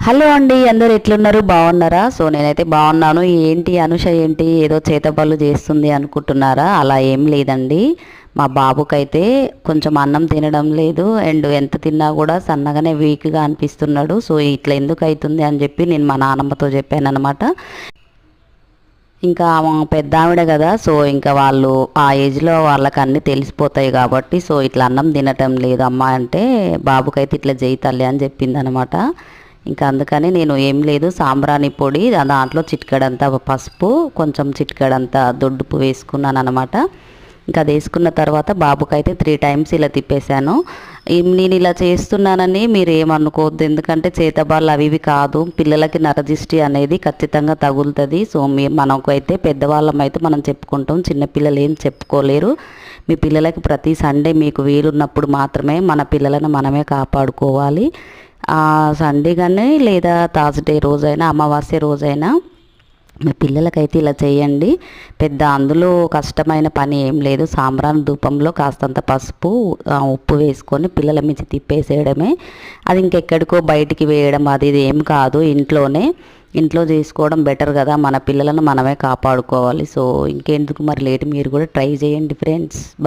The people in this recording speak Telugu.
హలో అండి, అందరు ఎట్లున్నారు? బాగున్నారా? సో నేనైతే బాగున్నాను. ఏంటి అనుష ఏంటి ఏదో చేతబళ్ళు చేస్తుంది అనుకుంటున్నారా? అలా ఏం లేదండి. మా బాబుకైతే కొంచెం అన్నం తినడం లేదు, అండ్ ఎంత తిన్నా కూడా సన్నగానే వీక్గా అనిపిస్తున్నాడు. సో ఇట్లా ఎందుకు అవుతుంది అని చెప్పి నేను మా నాన్నమ్మతో చెప్పాను అనమాట. ఇంకా పెద్ద ఆవిడ కదా, సో ఇంకా వాళ్ళు ఆ ఏజ్లో వాళ్ళకి అన్నీ తెలిసిపోతాయి కాబట్టి, సో ఇట్లా అన్నం తినటం లేదు అమ్మ అంటే, బాబుకైతే ఇట్లా చేయి తల్లి అని చెప్పింది అనమాట. ఇంకా అందుకని నేను ఏం లేదు, సాంబ్రాణి పొడి దాంట్లో చిటికెడంతా పసుపు, కొంచెం చిటికెడంతా దొడ్డుపు వేసుకున్నాను అనమాట. ఇంకా అది వేసుకున్న తర్వాత బాబుకైతే 3 టైమ్స్ ఇలా తిప్పేశాను. నేను ఇలా చేస్తున్నానని మీరు ఏమనుకోవద్దు, ఎందుకంటే చేతబాళ్ళు అవి ఇవి కాదు, పిల్లలకి నరదిష్టి అనేది ఖచ్చితంగా తగులుతుంది. సో మనకైతే పెద్దవాళ్ళం అయితే మనం చెప్పుకుంటాం, చిన్నపిల్లలు ఏం చెప్పుకోలేరు. మీ పిల్లలకి ప్రతి సండే మీకు వీలున్నప్పుడు మాత్రమే మన పిల్లలను మనమే కాపాడుకోవాలి. సండే కానీ లేదా థర్స్డే రోజైనా, అమావాస్య రోజైనా మీ పిల్లలకైతే ఇలా చేయండి. పెద్ద అందులో కష్టమైన పని ఏం లేదు. సాంబ్రాణి ధూపంలో కాస్తంత పసుపు, ఉప్పు వేసుకొని పిల్లల మించి తిప్పేసేయడమే. అది ఇంకెక్కడికో బయటికి వేయడం అది ఇది ఏం కాదు, ఇంట్లో చేసుకోవడం బెటర్ కదా. మన పిల్లలను మనమే కాపాడుకోవాలి. సో ఇంకెందుకు మరి లేట్, మీరు కూడా ట్రై చేయండి ఫ్రెండ్స్.